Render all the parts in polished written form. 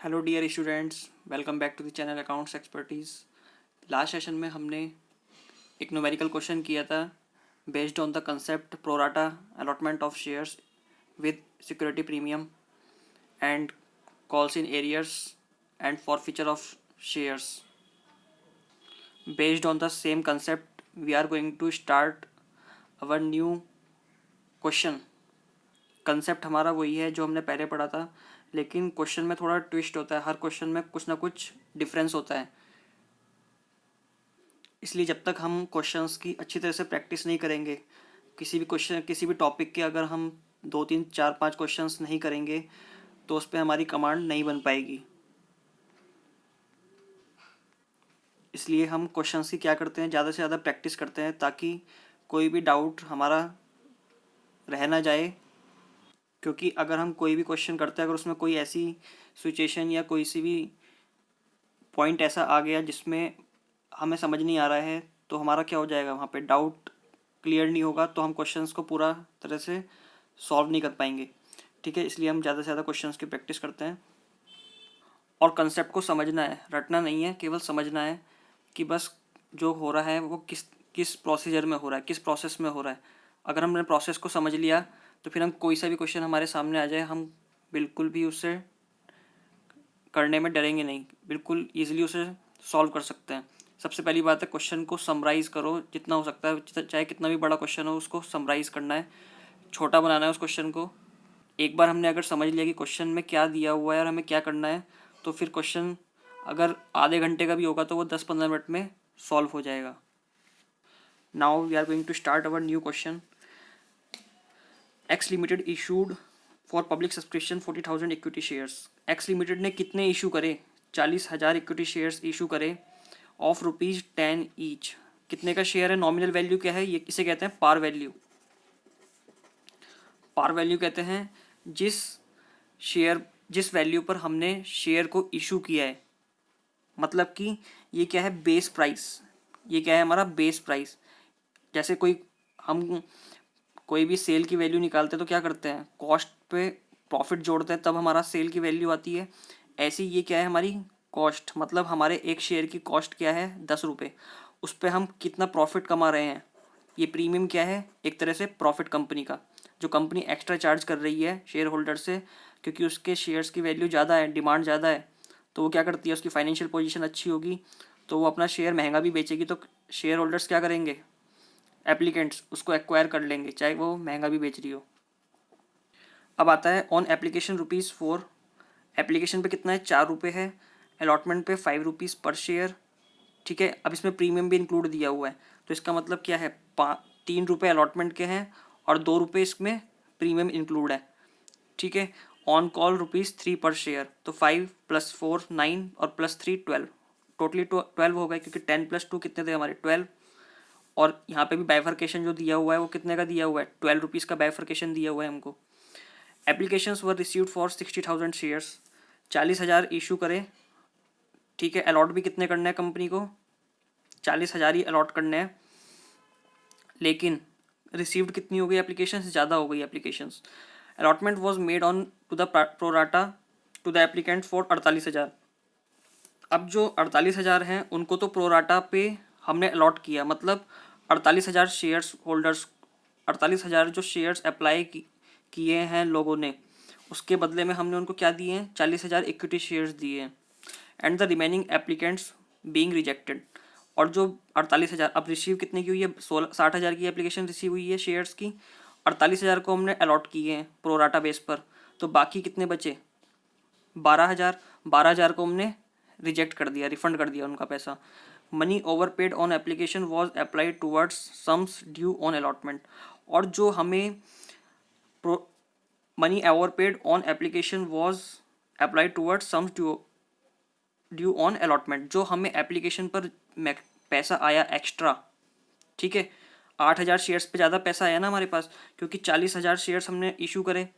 Hello dear students, welcome back to the channel accounts expertise. Last session में हमने एक numerical question किया था based on the concept pro rata allotment of shares with security premium and calls in arrears and forfeiture of shares. Based on the same concept we are going to start our new question. Concept हमारा वही है जो हमने पहले पढ़ा था, लेकिन question में थोड़ा ट्विस्ट होता है। हर क्वेश्चन में कुछ ना कुछ डिफरेंस होता है, इसलिए जब तक हम क्वेश्चंस की अच्छी तरह से प्रैक्टिस नहीं करेंगे, किसी भी टॉपिक के अगर हम 2 3 4 5 क्वेश्चंस नहीं करेंगे तो उस पर हमारी कमांड नहीं बन पाएगी। इसलिए हम क्वेश्चंस की क्या करते हैं, ज़्यादा से ज़्यादा प्रैक्टिस करते हैं ताकि कोई भी डाउट हमारा रह ना जाए। क्योंकि अगर हम कोई भी क्वेश्चन करते हैं, अगर उसमें कोई ऐसी सिचुएशन या कोई सी भी पॉइंट ऐसा आ गया जिसमें हमें समझ नहीं आ रहा है, तो हमारा क्या हो जाएगा, वहाँ पे डाउट क्लियर नहीं होगा, तो हम क्वेश्चंस को पूरा तरह से सॉल्व नहीं कर पाएंगे। ठीक है, इसलिए हम ज़्यादा से ज़्यादा क्वेश्चंस की प्रैक्टिस करते हैं। और कंसेप्ट को समझना है, रटना नहीं है, केवल समझना है कि बस जो हो रहा है वो किस किस प्रोसीजर में हो रहा है, किस प्रोसेस में हो रहा है। अगर हमने प्रोसेस को समझ लिया तो फिर हम कोई सा भी क्वेश्चन हमारे सामने आ जाए, हम बिल्कुल भी उससे करने में डरेंगे नहीं, बिल्कुल ईजिली उसे सॉल्व कर सकते हैं। सबसे पहली बात है, क्वेश्चन को समराइज़ करो जितना हो सकता है, चाहे कितना भी बड़ा क्वेश्चन हो उसको समराइज़ करना है, छोटा बनाना है उस क्वेश्चन को। एक बार हमने अगर समझ लिया कि क्वेश्चन में क्या दिया हुआ है और हमें क्या करना है, तो फिर क्वेश्चन अगर आधे घंटे का भी होगा तो वो 10 15 मिनट में सॉल्व हो जाएगा। Now we are going to start our new question. X limited issued for public subscription 40,000 equity shares. X limited ने कितने इशू करे? 40,000 इक्विटी शेयर्स इशू करे ऑफ ₹10 ईच। कितने का शेयर है? नॉमिनल वैल्यू क्या है? ये इसे कहते हैं पार वैल्यू। पार वैल्यू कहते हैं जिस वैल्यू पर हमने शेयर को इशू किया है। मतलब कि ये क्या है? Base price. ये क्या है? हमारा बेस प्राइस। जैसे हम कोई भी सेल की वैल्यू निकालते हैं तो क्या करते हैं? कॉस्ट पे प्रॉफिट जोड़ते हैं, तब हमारा सेल की वैल्यू आती है। ऐसी ये क्या है? हमारी कॉस्ट, मतलब हमारे एक शेयर की कॉस्ट क्या है? 10 रुपये। उस पर हम कितना प्रॉफिट कमा रहे हैं? ये प्रीमियम क्या है? एक तरह से प्रॉफिट कंपनी का, जो कंपनी एक्स्ट्रा चार्ज कर रही है शेयर होल्डर से, क्योंकि उसके शेयर्स की वैल्यू ज़्यादा है, डिमांड ज़्यादा है। तो वो क्या करती है? उसकी फाइनेंशियल पोजीशन अच्छी होगी तो वो अपना शेयर महंगा भी बेचेगी, तो शेयर होल्डर्स क्या करेंगे? एप्लीकेंट्स उसको एक्वायर कर लेंगे, चाहे वो महंगा भी बेच रही हो। अब आता है ऑन एप्लीकेशन ₹4। एप्लीकेशन पे कितना है? 4 रुपये है। अलॉटमेंट पे 5 रुपीज़ पर शेयर। ठीक है, अब इसमें प्रीमियम भी इंक्लूड दिया हुआ है, तो इसका मतलब क्या है? 3 रुपये अलॉटमेंट के हैं और 2 रुपये इसमें प्रीमियम इंक्लूड है। ठीक है, ऑन कॉल ₹3 पर शेयर, तो 5 + 4 9 और +3 12, टोटली 12 हो गए, क्योंकि 10 + 2 कितने थे हमारे? 12। और यहाँ पे भी बाइफर्केशन जो दिया हुआ है वो कितने का दिया हुआ है? 12 रुपीज़ का बाइफर्केशन दिया हुआ है हमको। Applications were received for 60,000 shares. 40,000 issue करे। ठीक है, अलॉट भी कितने करने हैं कंपनी को? 40,000 ही अलॉट करने हैं, लेकिन रिसीव्ड कितनी हो गई? एप्लीकेशन ज़्यादा हो गई applications. Allotment was made on to the pro rata to the applicant for 48,000। अब जो 48,000 हैं उनको तो प्रोराटा पे हमने अलॉट किया, मतलब 48,000 शेयर्स होल्डर्स, 48,000 जो शेयर्स अप्लाई किए हैं लोगों ने, उसके बदले में हमने उनको क्या दिए हैं? 40,000 इक्विटी शेयर्स दिए हैं। And the remaining applicants being rejected. और जो 48,000 अब रिसीव कितने की हुई है? 60,000 की एप्लीकेशन रिसीव हुई है शेयर्स की, 48,000 को हमने अलॉट किए हैं प्रोराटा बेस पर, तो बाकी कितने बचे? 12,000। 12,000 को हमने रिजेक्ट कर दिया, रिफंड कर दिया उनका पैसा। Money over paid on application was applied towards sums due on allotment. और जो हमें money over paid on application was applied towards sums due on allotment, जो हमें एप्लीकेशन पर पैसा आया एक्स्ट्रा। ठीक है, 8,000 शेयर्स पे ज़्यादा पैसा आया ना हमारे पास, क्योंकि 40,000 शेयर्स हमने इशू करे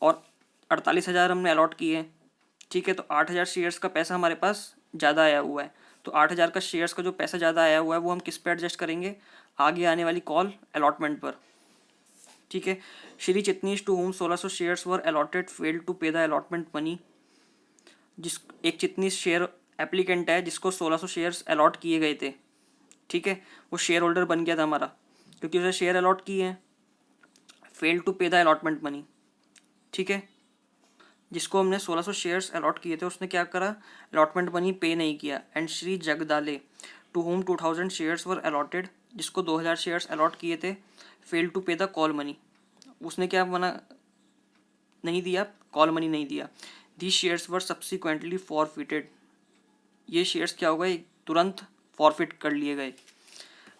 और 48,000 हमने अलॉट किए। ठीक है, तो 8,000 शेयर्स का पैसा हमारे पास ज़्यादा आया हुआ है। तो 8,000 का शेयर्स का जो पैसा ज़्यादा आया हुआ है वो हम किस पे एडजस्ट करेंगे? आगे आने वाली कॉल अलॉटमेंट पर। ठीक है, Shri Chitnis to whom 1,600 shares were allotted failed to pay the allotment money. जिस एक चिटनीस शेयर एप्लीकेंट है जिसको 1600 शेयर्स अलॉट किए गए थे, ठीक है, वो शेयर होल्डर बन गया था हमारा क्योंकि उसे शेयर अलॉट किए हैं, fail to pay the allotment money, ठीक है। जिसको हमने 1600 शेयर्स अलॉट किए थे उसने क्या करा, अलॉटमेंट मनी पे नहीं किया। And Shri Jagdale to whom 2000 shares were allotted, जिसको 2000 शेयर्स अलॉट किए थे, fail to pay the call money, उसने क्या मना नहीं दिया, कॉल मनी नहीं दिया। The shares were subsequently forfeited, ये शेयर्स क्या हो गए, तुरंत फॉरफिट कर लिए गए।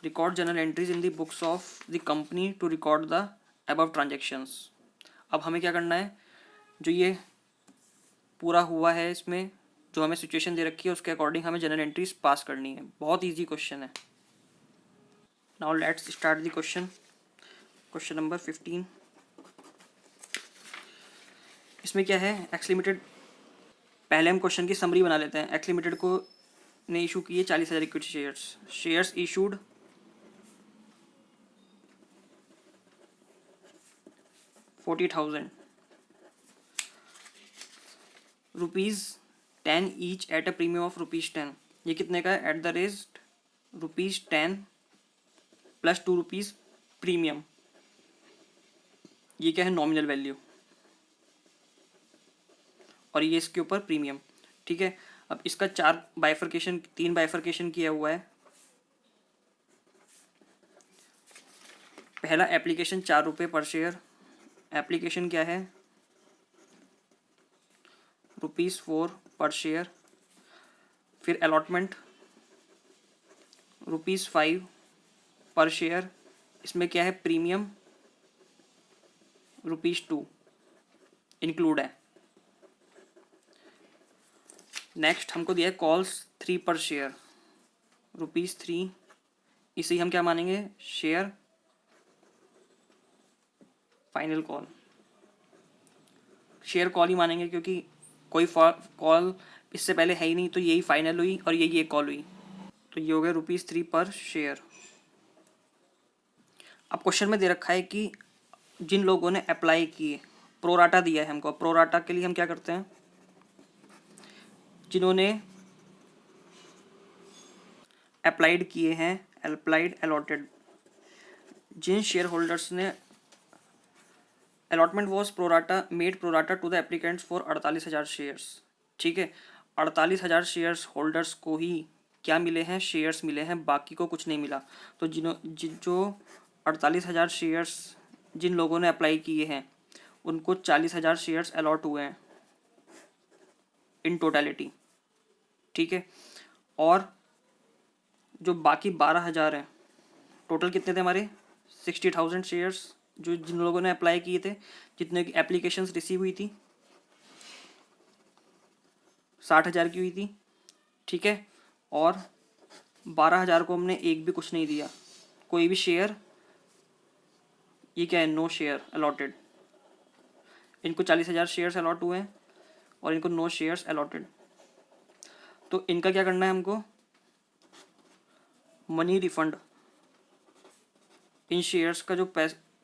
Record journal entries in the books of the company to record the above transactions. अब हमें क्या करना है, जो ये पूरा हुआ है इसमें जो हमें सिचुएशन दे रखी है उसके अकॉर्डिंग हमें जनरल एंट्रीज पास करनी है। बहुत इजी क्वेश्चन है। Now let's start the question. Question number 15। इसमें क्या है, एक्स लिमिटेड, पहले हम क्वेश्चन की समरी बना लेते हैं। एक्स लिमिटेड को ने इशू किए 40,000 equity shares. Shares issued 40,000 ₹10 each at a premium of ₹10। ये कितने का है, eight the rate ₹10 plus ₹2 premium. ये क्या है, नॉमिनल वैल्यू, और ये इसके ऊपर प्रीमियम, ठीक है। अब इसका तीन बाइफर्केशन किया हुआ है। पहला एप्लीकेशन ₹4 पर शेयर, एप्लीकेशन क्या है, ₹4 पर शेयर। फिर अलॉटमेंट ₹5 पर शेयर, इसमें क्या है, प्रीमियम ₹2 इंक्लूड है। नेक्स्ट हमको दिया है कॉल्स 3 पर शेयर, ₹3, इसे हम क्या मानेंगे, share final call, share call ही मानेंगे क्योंकि कोई कॉल इससे पहले है ही नहीं, तो यही फाइनल हुई और यही एक कॉल हुई, तो ये हो गया ₹3 पर शेयर। अब क्वेश्चन में दे रखा है कि जिन लोगों ने अप्लाई किए, प्रोराटा दिया है हमको। प्रोराटा के लिए हम क्या करते हैं, जिन्होंने अप्लाइड किए हैं, अप्लाइड अलॉटेड, जिन शेयर होल्डर्स ने allotment was pro rata made pro rata to the applicants for 48,000 shares, ठीक है। 48,000 शेयर्स होल्डर्स को ही क्या मिले हैं, शेयर्स मिले हैं, बाकी को कुछ नहीं मिला। तो जो 48,000 शेयर्स जिन लोगों ने अप्लाई किए हैं उनको 40,000 शेयर्स अलॉट हुए हैं इन टोटलिटी, ठीक है। और जो बाकी 12,000 हैं, टोटल कितने थे हमारे, 60,000 शेयर्स जो जिन लोगों ने अप्लाई किए थे, जितने की एप्लीकेशंस रिसीव हुई थी 60,000 की हुई थी, ठीक है। और 12,000 को हमने एक भी कुछ नहीं दिया, कोई भी शेयर, ये क्या है, नो शेयर अलॉटेड। इनको 40,000 शेयर्स अलॉट हुए हैं और इनको नो शेयर्स अलॉटेड। तो इनका क्या करना है हमको, मनी रिफंड, इन शेयर्स का जो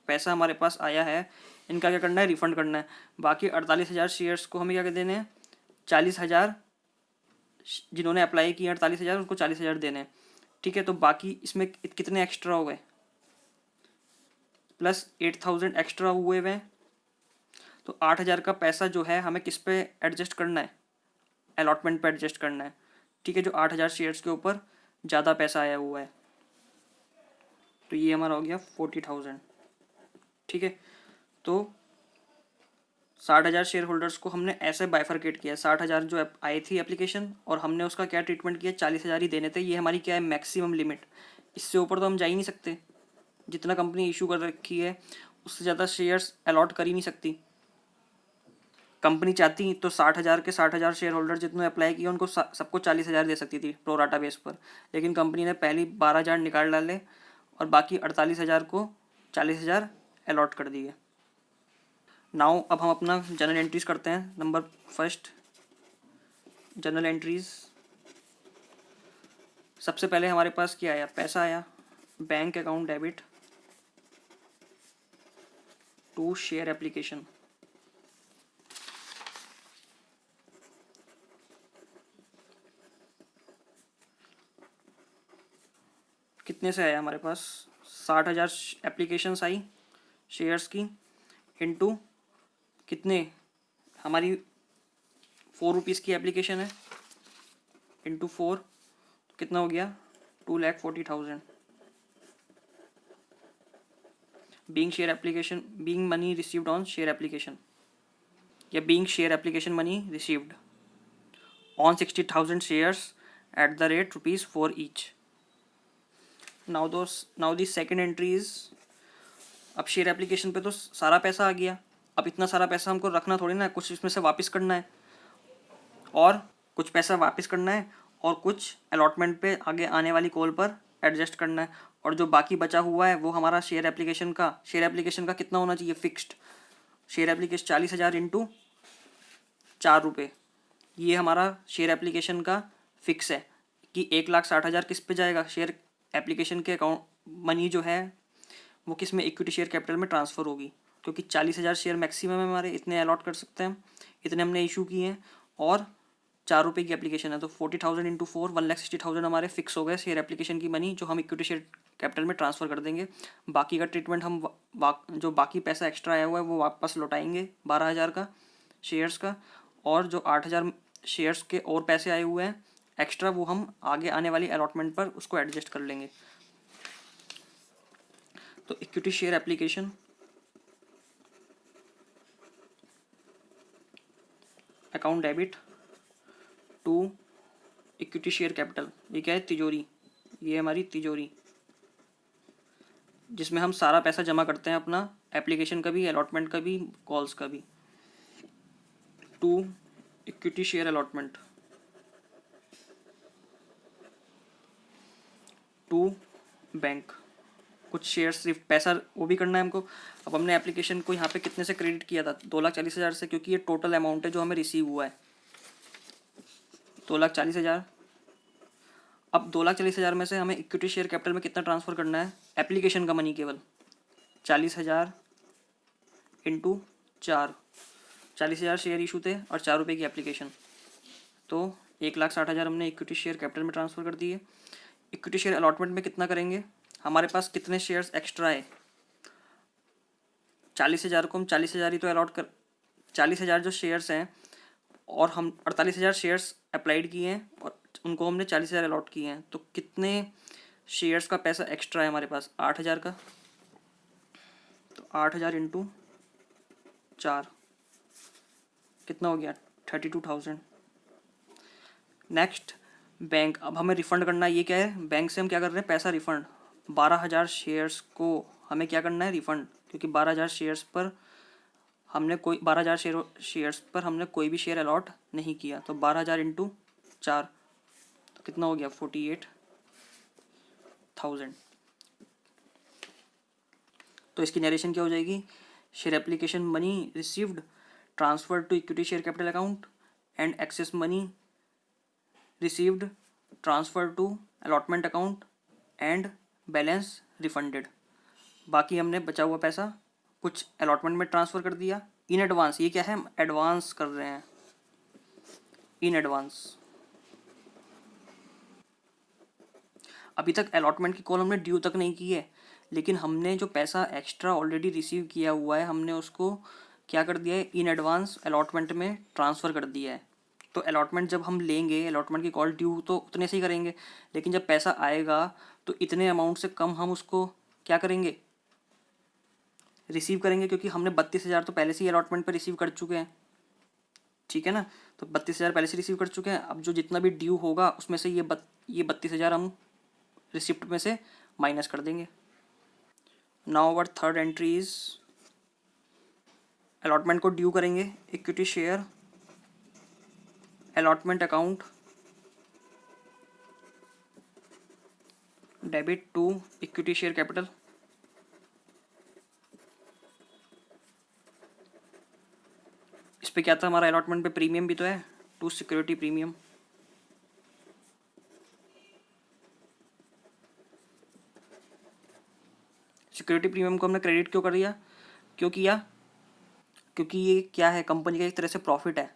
पैसा हमारे पास आया है इनका क्या करना है, रिफंड करना है। बाकी 48,000 शेयर्स को हमें क्या देने हैं, 40,000 जिन्होंने अप्लाई किया 48,000 उनको 40,000 देने हैं, ठीक है। तो बाकी इसमें कितने एक्स्ट्रा हो गए, प्लस 8,000 एक्स्ट्रा हुए हुए हैं। तो 8,000 का पैसा जो है हमें किस पे एडजस्ट करना है, अलॉटमेंट पे एडजस्ट करना है, ठीक है। जो 8,000 शेयर्स के ऊपर ज़्यादा पैसा आया हुआ है, तो ये हमारा हो गया 40,000, ठीक है। तो 60,000 शेयर होल्डर्स को हमने ऐसे बाइफरकेट किया, 60,000 जो आई थी एप्लीकेशन, और हमने उसका क्या ट्रीटमेंट किया, 40,000 ही देने थे। ये हमारी क्या है, मैक्सिमम लिमिट, इससे ऊपर तो हम जा ही नहीं सकते। जितना कंपनी इशू कर रखी है उससे ज़्यादा शेयर्स अलॉट कर ही नहीं सकती। कंपनी चाहती तो 60,000 के 60,000 शेयर होल्डर जितने अप्लाई किए उनको सबको 40,000 दे सकती थी प्रोराटा बेस पर, लेकिन कंपनी ने पहली 12,000 निकाल डाले और बाकी 48,000 को 40,000 अलॉट कर दिए। नाउ अब हम अपना जनरल एंट्रीज करते हैं। Number first, journal entries. सबसे पहले हमारे पास क्या आया, पैसा आया, bank account debit to share application, कितने से आया हमारे पास, 60,000 एप्लीकेशंस आई शेयर्स की, इनटू कितने, हमारी 4 रुपीज़ की एप्लीकेशन है, इनटू 4 कितना हो गया, 2,40,000 being money received on share application, या being share application money received on 60,000 shares at the rate ₹4 each. Now the second entry is, अब शेयर एप्लीकेशन पे तो सारा पैसा आ गया, अब इतना सारा पैसा हमको रखना थोड़ी ना है, कुछ इसमें से वापस करना है, और कुछ पैसा वापस करना है, और कुछ अलॉटमेंट पे आगे आने वाली कॉल पर एडजस्ट करना है, और जो बाकी बचा हुआ है वो हमारा शेयर एप्लीकेशन का कितना होना चाहिए, फिक्स्ड शेयर एप्लीकेशन 40,000 इंटू 4 रुपये, ये हमारा शेयर एप्लीकेशन का फिक्स है कि 1,60,000 किस पे जाएगा, शेयर एप्लीकेशन के अकाउंट मनी जो है वो किस में, इक्विटी शेयर कैपिटल में ट्रांसफ़र होगी, क्योंकि 40,000 शेयर मैक्सिमम है हमारे, इतने अलॉट कर सकते हैं, इतने हमने इशू किए हैं, और 4 रुपये की एप्लीकेशन है, तो 40,000 इंटू 4 1,60,000 हमारे फिक्स हो गए शेयर एप्लीकेशन की मनी, जो हम इक्विटी शेयर कैपिटल में ट्रांसफ़र कर देंगे। बाकी का ट्रीटमेंट हम जो बाकी पैसा एक्स्ट्रा आया हुआ है वो वापस लौटाएंगे 12,000 का शेयर्स का, और जो 8,000 शेयर्स के और पैसे आए हुए हैं एक्स्ट्रा, वो हम आगे आने वाली अलॉटमेंट पर उसको एडजस्ट कर लेंगे। तो equity share application account debit to equity share capital, ये क्या है, तिजोरी, ये हमारी तिजोरी जिसमें हम सारा पैसा जमा करते हैं अपना, एप्लीकेशन का भी, अलॉटमेंट का भी, कॉल्स का भी, to equity share allotment to bank, कुछ शेयर सिर्फ पैसा वो भी करना है हमको। अब हमने एप्लीकेशन को यहाँ पे कितने से क्रेडिट किया था, 2,40,000 से, क्योंकि ये टोटल अमाउंट है जो हमें रिसीव हुआ है, 2,40,000। अब 2,40,000 में से हमें इक्विटी शेयर कैपिटल में कितना ट्रांसफ़र करना है, एप्लीकेशन का मनी केवल 40,000 इंटू 4, 40,000 शेयर इशू थे और 4 रुपये की एप्लीकेशन, तो 1,60,000 हमने इक्विटी शेयर कैपिटल में ट्रांसफ़र कर दिए। इक्विटी शेयर अलॉटमेंट में कितना करेंगे, हमारे पास कितने शेयर्स एक्स्ट्रा है, 40,000 को हम 40,000 ही तो अलॉट कर, 40,000 जो शेयर्स हैं, और हम 48,000 शेयर्स अप्लाइड किए हैं और उनको हमने 40,000 अलॉट किए हैं, तो कितने शेयर्स का पैसा एक्स्ट्रा है हमारे पास, 8,000 का, तो 8,000 इंटू 4 कितना हो गया, 32,000। नेक्स्ट बैंक, अब हमें रिफ़ंड करना है, ये क्या है, बैंक से हम क्या कर रहे हैं, पैसा रिफ़ंड, 12,000 शेयर्स को हमें क्या करना है, रिफ़ंड, क्योंकि 12,000 शेयर्स पर हमने कोई 12,000 शेयर्स पर हमने कोई भी शेयर अलॉट नहीं किया, तो 12,000 इंटू 4 तो कितना हो गया, 48,000। तो इसकी नरेशन क्या हो जाएगी, share application money received transfer to equity share capital account and excess money received transfer to allotment account and balance refunded. बाकी हमने बचा हुआ पैसा कुछ अलॉटमेंट में ट्रांसफ़र कर दिया इन एडवांस, ये क्या है, हम एडवांस कर रहे हैं, इन एडवांस। अभी तक अलॉटमेंट की कॉल हमने ड्यू तक नहीं की है, लेकिन हमने जो पैसा एक्स्ट्रा ऑलरेडी रिसीव किया हुआ है हमने उसको क्या कर दिया है, इन एडवांस अलॉटमेंट में ट्रांसफ़र कर दिया है। तो अलॉटमेंट जब हम लेंगे, अलॉटमेंट की कॉल ड्यू तो उतने से ही करेंगे, लेकिन जब पैसा आएगा तो इतने अमाउंट से कम हम उसको क्या करेंगे, रिसीव करेंगे, क्योंकि हमने 32,000 तो पहले से ही अलॉटमेंट पर रिसीव कर चुके हैं, ठीक है ना, तो 32,000 पहले से रिसीव कर चुके हैं। अब जो जितना भी ड्यू होगा उसमें से ये 32,000 हम रिसिप्ट में से माइनस कर देंगे। Now our third entry is, allotment को ड्यू करेंगे, equity share allotment account debit to equity share capital, इस पे क्या था हमारा अलॉटमेंट पे प्रीमियम भी तो है, to security premium, security premium को हमने क्रेडिट क्यों कर दिया, क्यों किया, क्योंकि ये क्या है, कंपनी का एक तरह से प्रॉफिट है,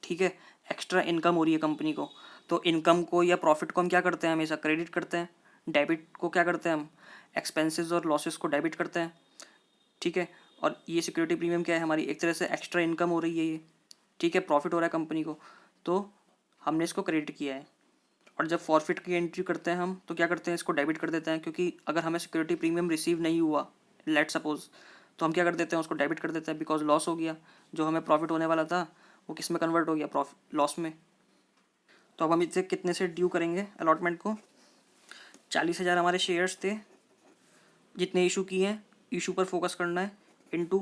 ठीक है, एक्स्ट्रा इनकम हो रही है कंपनी को, तो इनकम को या प्रॉफिट को हम क्या करते हैं, हमेशा क्रेडिट करते हैं, डेबिट को क्या करते हैं हम, एक्सपेंसेस और लॉसेस को डेबिट करते हैं, ठीक है। और ये सिक्योरिटी प्रीमियम क्या है, हमारी एक तरह से एक्स्ट्रा इनकम हो रही है ये, ठीक है, प्रॉफिट हो रहा है कंपनी को, तो हमने इसको क्रेडिट किया है। और जब फॉरफिट की एंट्री करते हैं हम तो क्या करते हैं, इसको डेबिट कर देते हैं, क्योंकि अगर हमें सिक्योरिटी प्रीमियम रिसीव नहीं हुआ, लेट सपोज, तो हम क्या कर देते हैं, उसको डेबिट कर देते हैं, बिकॉज लॉस हो गया। जो हमें प्रॉफिट होने वाला था वो किस में कन्वर्ट हो गया, प्रॉफिट लॉस में। तो अब हम इसे कितने से ड्यू करेंगे अलॉटमेंट को, 40,000 हमारे शेयर्स थे जितने इशू किए हैं, इशू पर फोकस करना है, इनटू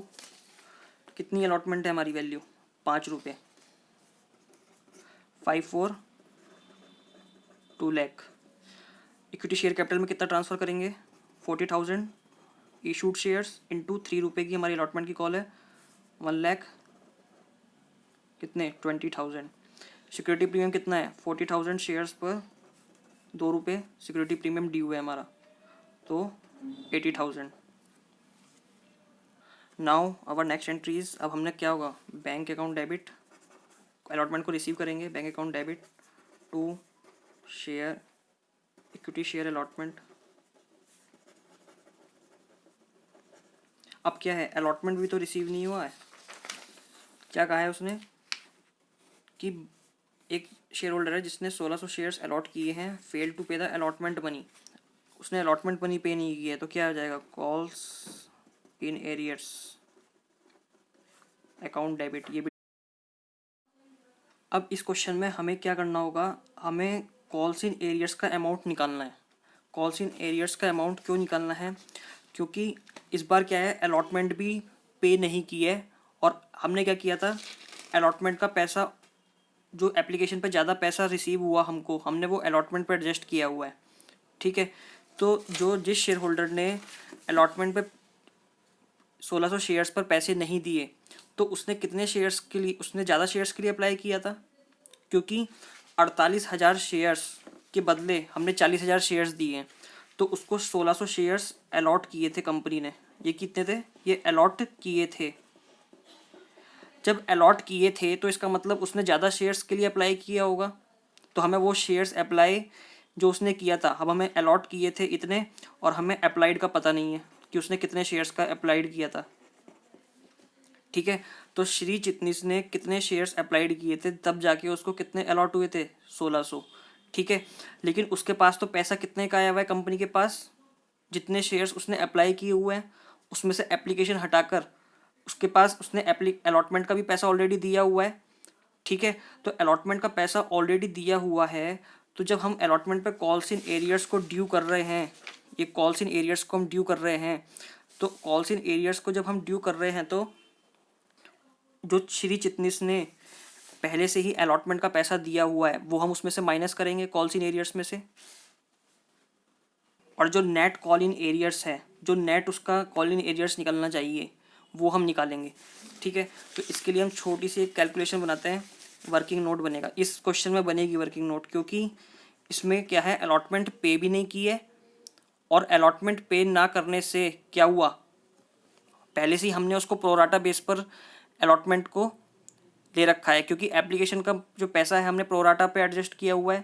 कितनी अलॉटमेंट है हमारी वैल्यू, 5 रुपये, 5 4 2 लाख। इक्विटी शेयर कैपिटल में कितना ट्रांसफ़र करेंगे, 40,000 इशूड शेयर्स इंटू 3 रुपये की हमारी अलॉटमेंट की कॉल है, 1 लाख कितने, 20,000। सिक्योरिटी प्रीमियम कितना है, 40,000 शेयर्स पर 2 रुपये सिक्योरिटी प्रीमियम ड्यू है हमारा, तो 80,000। नाउ आवर नेक्स्ट एंट्रीज, अब हमने क्या होगा, बैंक अकाउंट डेबिट, अलॉटमेंट को रिसीव करेंगे, bank account debit to share, equity share allotment. अब क्या है, अलॉटमेंट भी तो रिसीव नहीं हुआ है, क्या कहा है उसने कि एक शेयर होल्डर है जिसने 1600 शेयर्स अलॉट किए हैं, fail to pay the allotment money, उसने अलॉटमेंट मनी पे नहीं किया है, तो क्या आ जाएगा, calls in arrears account debit, ये भी। अब इस क्वेश्चन में हमें क्या करना होगा, हमें कॉल्स इन एरियर्स का अमाउंट निकालना है। कॉल्स इन एरियर्स का अमाउंट क्यों निकालना है, क्योंकि इस बार क्या है, अलॉटमेंट भी पे नहीं की है, और हमने क्या किया था, अलॉटमेंट का पैसा जो एप्लीकेशन पे ज़्यादा पैसा रिसीव हुआ हमको, हमने वो अलॉटमेंट पे एडजस्ट किया हुआ है, ठीक है। तो जिस शेयर होल्डर ने अलॉटमेंट पे 1600 शेयर्स पर पैसे नहीं दिए, तो उसने कितने शेयर्स के लिए, उसने ज़्यादा शेयर्स के लिए अप्लाई किया था, क्योंकि 48,000 शेयर्स के बदले हमने 40,000 शेयर्स दिए, तो उसको 1600 शेयर्स अलॉट किए थे कंपनी ने। ये कितने थे, ये अलॉट किए थे। जब अलॉट किए थे तो इसका मतलब उसने ज़्यादा शेयर्स के लिए अप्लाई किया होगा, तो हमें वो शेयर्स अप्लाई जो उसने किया था, अब हमें अलॉट किए थे इतने, और हमें अप्लाइड का पता नहीं है कि उसने कितने शेयर्स का अप्लाइड किया था, ठीक है। तो श्री चिटनीस ने कितने शेयर्स अप्लाइड किए थे, तब जाके उसको कितने अलॉट हुए थे, 1600, ठीक है। लेकिन उसके पास तो पैसा कितने का आया हुआ है कंपनी के पास, जितने शेयर्स उसने अप्लाई किए हुए हैं उसमें से एप्लीकेशन हटाकर उसके पास उसने अलॉटमेंट का भी पैसा ऑलरेडी दिया हुआ है, ठीक है। तो अलॉटमेंट का पैसा ऑलरेडी दिया हुआ है, तो जब हम अलॉटमेंट पे कॉल्स इन एरियर्स को ड्यू कर रहे हैं, ये कॉल्स इन एरियर्स को हम ड्यू कर रहे हैं, तो कॉल्स इन एरियर्स को जब हम ड्यू कर रहे हैं, तो जो श्री चिटनीस ने पहले से ही अलॉटमेंट का पैसा दिया हुआ है वो हम उसमें से माइनस करेंगे कॉल्स इन एरियर्स में से, और जो नेट कॉल इन एरियर्स है, जो नेट उसका कॉल इन एरियर्स निकलना चाहिए वो हम निकालेंगे, ठीक है। तो इसके लिए हम छोटी सी एक कैलकुलेशन बनाते हैं, वर्किंग नोट बनेगा, इस क्वेश्चन में बनेगी वर्किंग नोट, क्योंकि इसमें क्या है, अलॉटमेंट पे भी नहीं की है, और अलॉटमेंट पे ना करने से क्या हुआ, पहले से ही हमने उसको प्रोराटा बेस पर अलॉटमेंट को ले रखा है, क्योंकि एप्लीकेशन का जो पैसा है हमने प्रोराटा पे एडजस्ट किया हुआ है,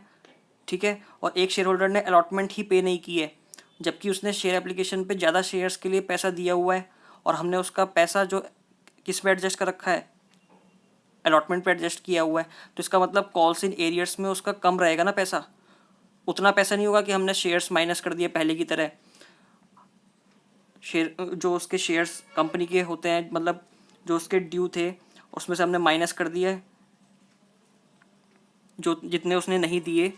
ठीक है। और एक शेयर होल्डर ने अलॉटमेंट ही पे नहीं की है, जबकि उसने शेयर एप्लीकेशन पे ज़्यादा शेयर्स के लिए पैसा दिया हुआ है, और हमने उसका पैसा जो किस पे एडजस्ट कर रखा है, अलॉटमेंट पे एडजस्ट किया हुआ है, तो इसका मतलब कॉल्स इन एरियर्स में उसका कम रहेगा ना पैसा, उतना पैसा नहीं होगा कि हमने शेयर्स माइनस कर दिए पहले की तरह। शेयर जो उसके शेयर्स कंपनी के होते हैं, मतलब जो उसके ड्यू थे उसमें से हमने माइनस कर दिया जो जितने उसने नहीं दिए,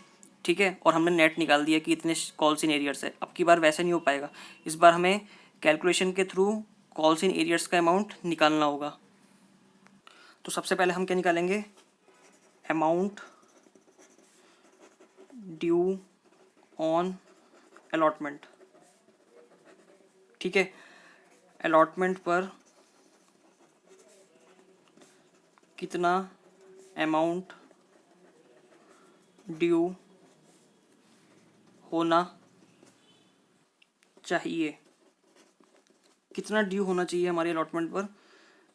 ठीक है, और हमने नेट निकाल दिया कि इतने कॉल्स इन एरियर्स है। अब की बार वैसे नहीं हो पाएगा, इस बार हमें कैलकुलेशन के थ्रू कॉल्स इन एरियर्स का अमाउंट निकालना होगा। तो सबसे पहले हम क्या निकालेंगे, अमाउंट ड्यू ऑन अलॉटमेंट, ठीक है। अलॉटमेंट पर कितना अमाउंट ड्यू होना चाहिए, कितना ड्यू होना चाहिए हमारी अलॉटमेंट पर,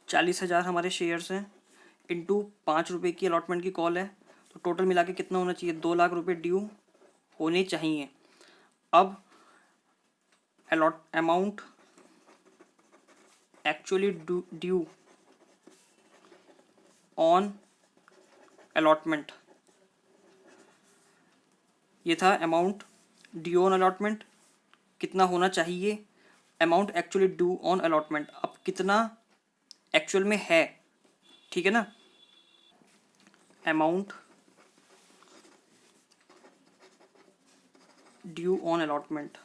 40,000 हमारे शेयर्स हैं, इंटू 5 रुपये की अलॉटमेंट की कॉल है, तो टोटल मिला के कितना होना चाहिए, 2 लाख रुपये ड्यू होने चाहिए। अब amount actually due on allotment, ये था अमाउंट ड्यू ऑन अलॉटमेंट, कितना होना चाहिए amount actually due on allotment, अब कितना एक्चुअल में है, ठीक है ना। अमाउंट ड्यू ऑन अलॉटमेंट,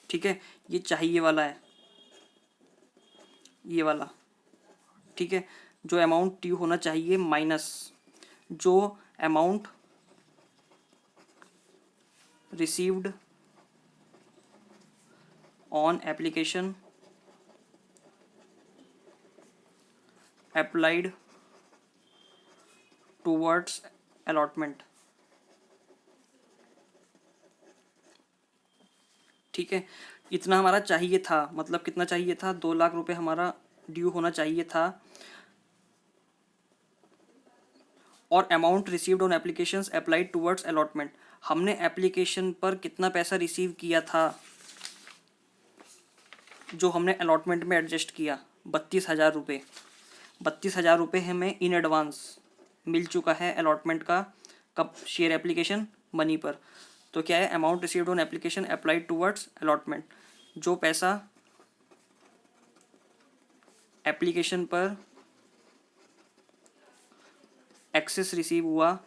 ठीक है, ये चाहिए वाला है, ये वाला, ठीक है, जो अमाउंट ड्यू होना चाहिए माइनस जो amount received on application applied towards allotment, ठीक है, इतना हमारा चाहिए था, मतलब कितना चाहिए था, 2 लाख रुपए हमारा ड्यू होना चाहिए था। और amount received on applications applied towards allotment, हमने एप्लीकेशन पर कितना पैसा रिसीव किया था जो हमने अलॉटमेंट में एडजस्ट किया, 32,000 रुपये। 32,000 रुपये हमें इन एडवांस मिल चुका है अलॉटमेंट का, कब, शेयर एप्लीकेशन मनी पर। तो क्या है, amount received on application applied towards allotment, जो पैसा एप्लीकेशन पर एक्सेस रिसीव हुआ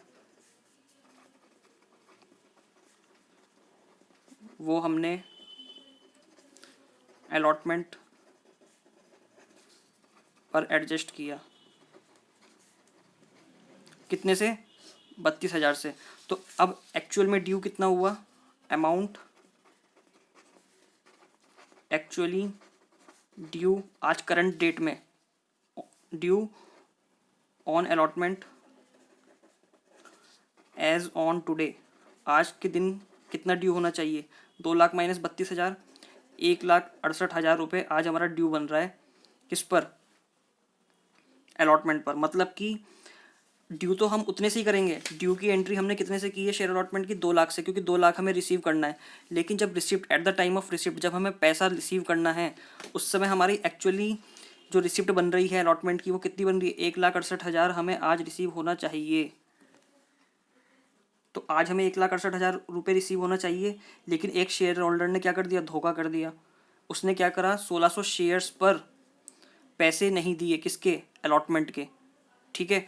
वो हमने अलॉटमेंट पर एडजस्ट किया, कितने से, 32,000 से। तो अब एक्चुअल में ड्यू कितना हुआ, अमाउंट एक्चुअली ड्यू आज करंट डेट में, due on allotment as on today, आज के दिन कितना ड्यू होना चाहिए, 2 लाख माइनस 32,000, 1,68,000 रुपये आज हमारा ड्यू बन रहा है, किस पर, अलॉटमेंट पर। मतलब कि ड्यू तो हम उतने से ही करेंगे, ड्यू की एंट्री हमने कितने से की है शेयर अलॉटमेंट की, 2 लाख से, क्योंकि 2 लाख हमें रिसीव करना है। लेकिन जब receipt, at the time of receipt, जब हमें पैसा रिसीव करना है उस समय हमारी एक्चुअली जो रिसिप्ट बन रही है अलॉटमेंट की वो कितनी बन रही है, 1,68,000 हमें आज रिसीव होना चाहिए। तो आज हमें 1,68,000 रुपये रिसीव होना चाहिए, लेकिन एक शेयर होल्डर ने क्या कर दिया, धोखा कर दिया। उसने क्या करा, 1,600 शेयर्स पर पैसे नहीं दिए, किसके, अलॉटमेंट के, ठीक है।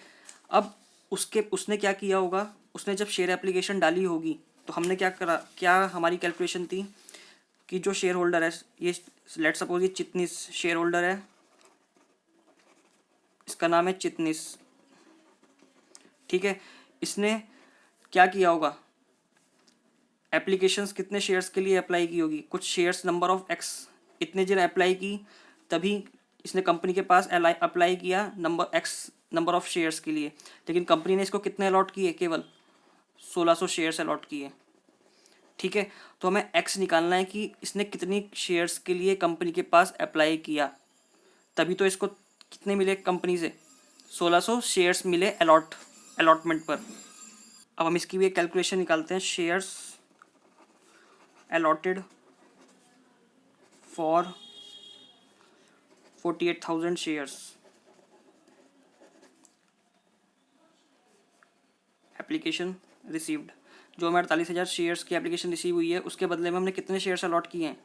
अब उसने क्या किया होगा, उसने जब शेयर एप्लीकेशन डाली होगी तो हमने क्या करा, क्या हमारी कैलकुलेशन थी कि जो शेयर होल्डर है, ये लेट सपोज ये चितनिस शेयर होल्डर है, इसका नाम है चितनिस, ठीक है। इसने क्या किया होगा, एप्लीकेशंस कितने शेयर्स के लिए अप्लाई की होगी, कुछ शेयर्स नंबर ऑफ एक्स, इतने दिन अप्लाई की, तभी इसने कंपनी के पास अप्लाई किया नंबर ऑफ शेयर्स के लिए। लेकिन कंपनी ने इसको कितने अलॉट किए, केवल 1,600 शेयर्स अलॉट किए, ठीक है। तो हमें एक्स निकालना है कि इसने कितनी शेयर्स के लिए कंपनी के पास अप्लाई किया, तभी तो इसको कितने मिले कंपनी से, 1,600 शेयर्स मिले अलॉटमेंट पर। अब हम इसकी भी एक कैलकुलेशन निकालते हैं, shares allotted for 48,000 shares, application received, जो हमें 48,000 शेयर्स की एप्लीकेशन रिसीव हुई है उसके बदले में हमने कितने शेयर्स अलॉट किए हैं,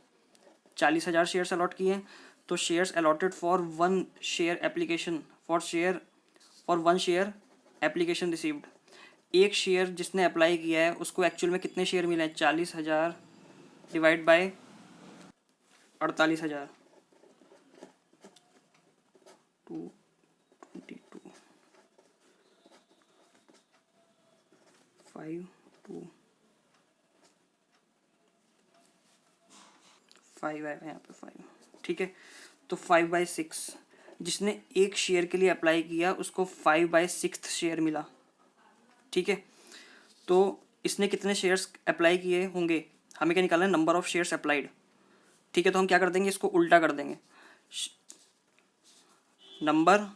40,000 शेयर्स अलॉट किए हैं। तो shares allotted for 1 share application, for 1 share application received, एक शेयर जिसने अप्लाई किया है उसको एक्चुअल में कितने शेयर मिले हैं, 40,000 डिवाइड बाय 48,000, 222, 5 2 5 है यहाँ पे 5, ठीक है। तो 5/6, जिसने एक शेयर के लिए अप्लाई किया उसको 5/6 शेयर मिला, ठीक है। तो इसने कितने शेयर्स अप्लाई किए होंगे, हमें क्या निकालना है, नंबर ऑफ शेयर्स अप्लाइड, ठीक है। तो हम क्या कर देंगे, इसको उल्टा कर देंगे, number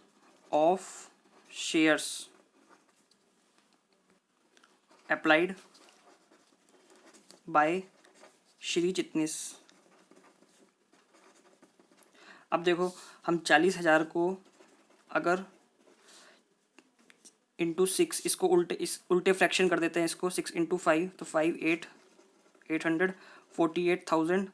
of shares applied by Shri Chitnis. अब देखो हम 40,000 को अगर इंटू 6, इसको उल्टे फ्रैक्शन कर देते हैं इसको, 6 इंटू 5 तो 848,000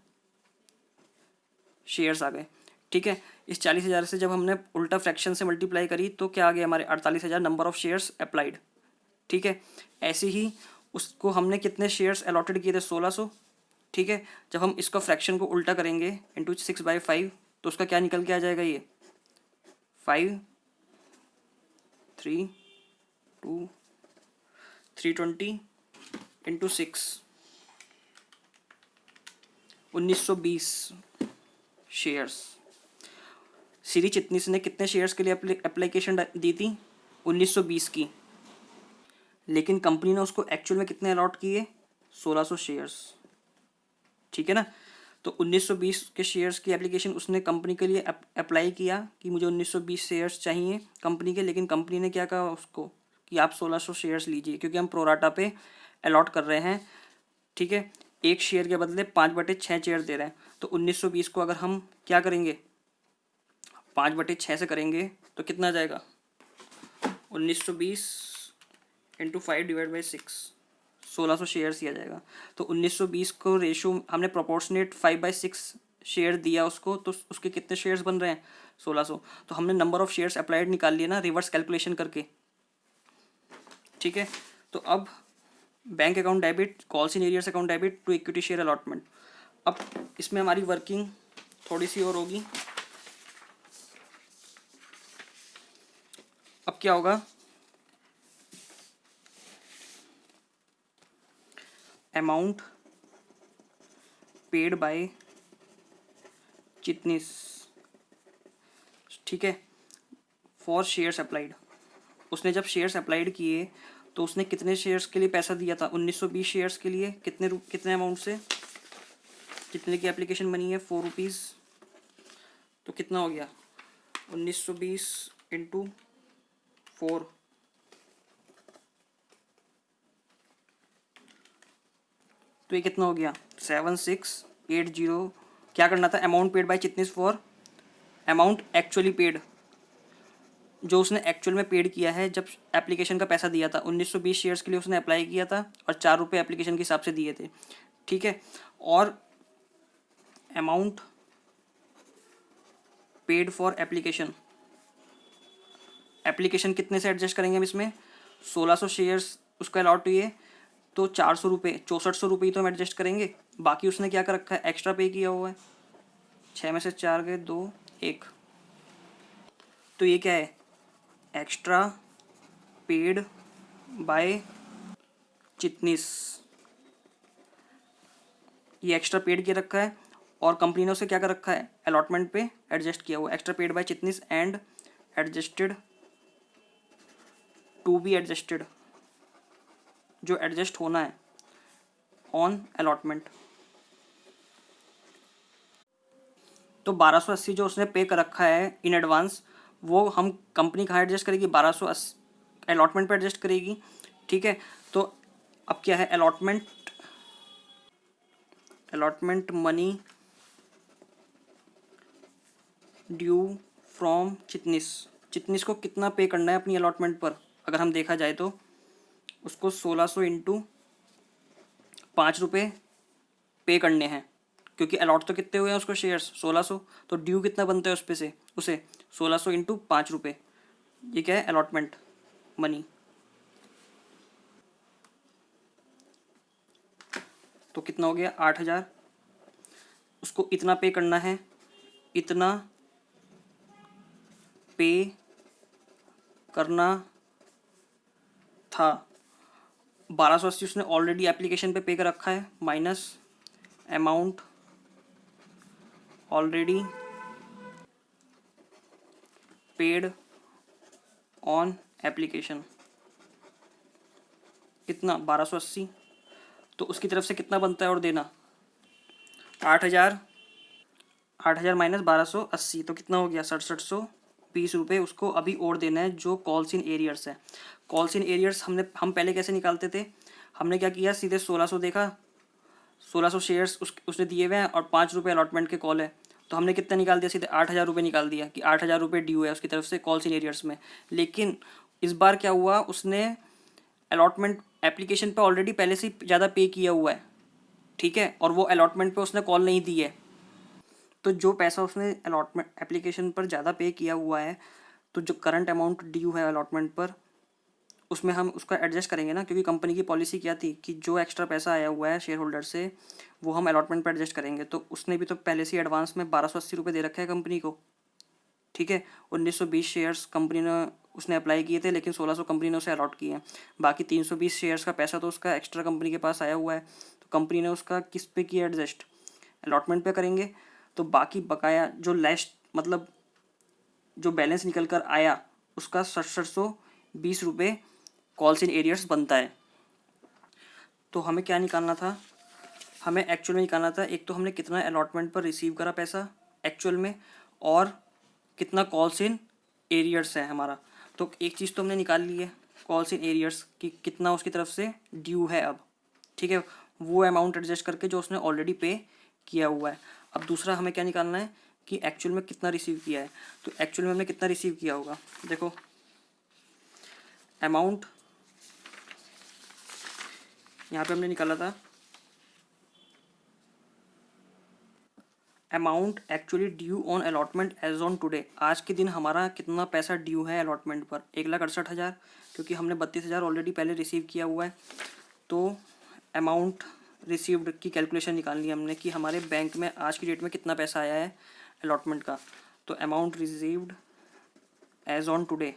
शेयर्स आ गए। ठीक है, इस 40,000 से जब हमने उल्टा फ्रैक्शन से मल्टीप्लाई करी तो क्या आ गया हमारे 48,000 नंबर ऑफ शेयर्स अप्लाइड। ठीक है, ऐसे ही उसको हमने कितने शेयर्स अलॉटेड किए थे, 1600। ठीक है, जब हम इसको फ्रैक्शन को उल्टा करेंगे इंटू 6/5 तो उसका क्या निकल के आ जाएगा, ये 5 3 2 320 इंटू 6 1920 शेयर्स। श्री चिटनिस ने कितने शेयर्स के लिए एप्लीकेशन दी थी, 1920 की, लेकिन कंपनी ने उसको एक्चुअल में कितने अलॉट किए, 1600 शेयर्स। ठीक है ना, तो 1920 के शेयर्स की एप्लीकेशन उसने कंपनी के लिए अप्लाई किया कि मुझे 1920 शेयर्स चाहिए कंपनी के, लेकिन कंपनी ने क्या कहा उसको कि आप 1600 शेयर्स लीजिए, क्योंकि हम प्रोराटा पे अलॉट कर रहे हैं। ठीक है, एक शेयर के बदले 5/6 शेयर दे रहे हैं, तो 1920 को अगर हम क्या करेंगे 5/6 से करेंगे तो कितना आ जाएगा, 1920 इंटू 5/6, 1600 शेयर्स ही आ जाएगा। तो 1920 को रेशो हमने प्रोपोर्शनेट 5/6 शेयर दिया उसको, तो उसके कितने शेयर्स बन रहे हैं, 1600। तो हमने नंबर ऑफ शेयर्स अप्लाइड निकाल लिए ना रिवर्स कैलकुलेशन करके। ठीक है, तो अब bank account debit, calls in arrears account debit to equity share allotment. अब इसमें हमारी वर्किंग थोड़ी सी और होगी। अब क्या होगा, अमाउंट पेड बाय चिटनिस, ठीक है, फॉर शेयर्स अप्लाइड। उसने जब शेयर्स अप्लाइड किए तो उसने कितने शेयर्स के लिए पैसा दिया था, 1920 शेयर्स के लिए। कितने अमाउंट से, कितने की एप्लीकेशन बनी है, 4 रुपीज़। तो कितना हो गया, 1920 इंटू 4, तो ये कितना हो गया, 7680। क्या करना था, amount paid by Chitnis for amount actually paid, जो उसने एक्चुअल में पेड किया है जब एप्लीकेशन का पैसा दिया था। 1920 शेयर्स के लिए उसने अप्लाई किया था और 4 रुपये एप्लीकेशन के हिसाब से दिए थे। ठीक है, और amount paid for application, application कितने से एडजस्ट करेंगे हम इसमें, 1600 शेयर्स उसको अलॉट हुई है, तो 400 रुपये, 6400 रुपये तो हम एडजस्ट करेंगे। बाकी उसने क्या कर रखा है, एक्स्ट्रा पे किया हुआ है, 6 में से 4 गए, 2 1, तो ये क्या है, एक्स्ट्रा पेड बाय चिटनिस। ये एक्स्ट्रा पेड किया रखा है और कंपनी ने उसे क्या कर रखा है, अलॉटमेंट पे एडजस्ट किया हुआ, extra paid by Chitnis and adjusted to be adjusted, जो एडजस्ट होना है ऑन अलॉटमेंट। तो 1280 जो उसने पे कर रखा है इन एडवांस, वो हम कंपनी कहाँ एडजस्ट करेगी, 1280 अलॉटमेंट पे एडजस्ट करेगी। ठीक है, तो अब क्या है, allotment money due from Chitnis. Chitnis को कितना पे करना है अपनी अलॉटमेंट पर, अगर हम देखा जाए तो उसको 1600 इंटू 5 रुपये पे करने हैं, क्योंकि अलॉट तो कितने हुए हैं उसको शेयर्स, 1600, तो ड्यू कितना बनता है उस पे से उसे 1600 इंटू 5 रुपये। ये क्या है, अलॉटमेंट मनी। तो कितना हो गया, 8000। उसको इतना पे करना है, इतना पे करना था। 1280 उसने ऑलरेडी एप्लीकेशन पे कर रखा है, minus amount already paid on application, कितना 1280। तो उसकी तरफ से कितना बनता है और देना, 8000, 8000 माइनस 1280, तो कितना हो गया, 6720 रुपये उसको अभी और देना है, जो कॉल्स इन एरियर्स है। कॉल्स इन एरियर्स हम पहले कैसे निकालते थे, हमने क्या किया, सीधे 1600 देखा, 1600 शेयर्स उसने दिए हुए हैं और 5 रुपये अलॉटमेंट के कॉल है, तो हमने कितना निकाल दिया, सीधे 8,000 रुपये निकाल दिया कि 8,000 रुपये ड्यू है उसकी तरफ से कॉल्स इन एरियर्स में। लेकिन इस बार क्या हुआ, उसने अलॉटमेंट एप्लीकेशन पे ऑलरेडी पहले से ज़्यादा पे किया हुआ है, ठीक है, और वो अलॉटमेंट पे उसने कॉल नहीं दी है। तो जो पैसा उसने अलॉटमेंट एप्लीकेशन पर ज़्यादा पे किया हुआ है, तो जो करंट अमाउंट ड्यू है अलॉटमेंट पर, उसमें हम उसका एडजस्ट करेंगे ना, क्योंकि कंपनी की पॉलिसी क्या थी कि जो एक्स्ट्रा पैसा आया हुआ है शेयर होल्डर से वो हम अलॉटमेंट पर एडजस्ट करेंगे। तो उसने भी तो पहले से एडवांस में 1280 रुपये दे रखा है कंपनी को, ठीक है। 1920 शेयर्स कंपनी ने उसने अप्लाई किए थे, लेकिन 1600 कंपनी ने उसे अलॉट किए हैं। बाकी 320 शेयर्स का पैसा तो उसका एक्स्ट्रा कंपनी के पास आया हुआ है, तो कंपनी ने उसका किस पे किया एडजस्ट, अलॉटमेंट पे करेंगे। तो बाकी बकाया जो लास्ट मतलब जो बैलेंस निकल कर आया उसका 6720 रुपये कॉल्स इन एरियर्स बनता है। तो हमें क्या निकालना था, हमें एक्चुअल में निकालना था, एक तो हमने कितना अलॉटमेंट पर रिसीव करा पैसा एक्चुअल में, और कितना कॉल्स इन एरियर्स है हमारा। तो एक चीज़ तो हमने निकाल ली है कॉल्स इन एरियर्स कि कितना उसकी तरफ से ड्यू है अब, ठीक है, वो अमाउंट एडजस्ट करके जो उसने ऑलरेडी पे किया हुआ है। अब दूसरा हमें क्या निकालना है कि एक्चुअल में कितना रिसीव किया है। तो एक्चुअल में हमने कितना रिसीव किया होगा, देखो अमाउंट यहाँ पे हमने निकाला था, amount actually due on allotment as on today, आज के दिन हमारा कितना पैसा ड्यू है अलॉटमेंट पर, 1,68,000, क्योंकि हमने 32,000 ऑलरेडी पहले रिसीव किया हुआ है। तो अमाउंट रिसीव्ड की कैलकुलेशन निकालनी है हमने कि हमारे बैंक में आज की डेट में कितना पैसा आया है अलॉटमेंट का। तो amount received as on today,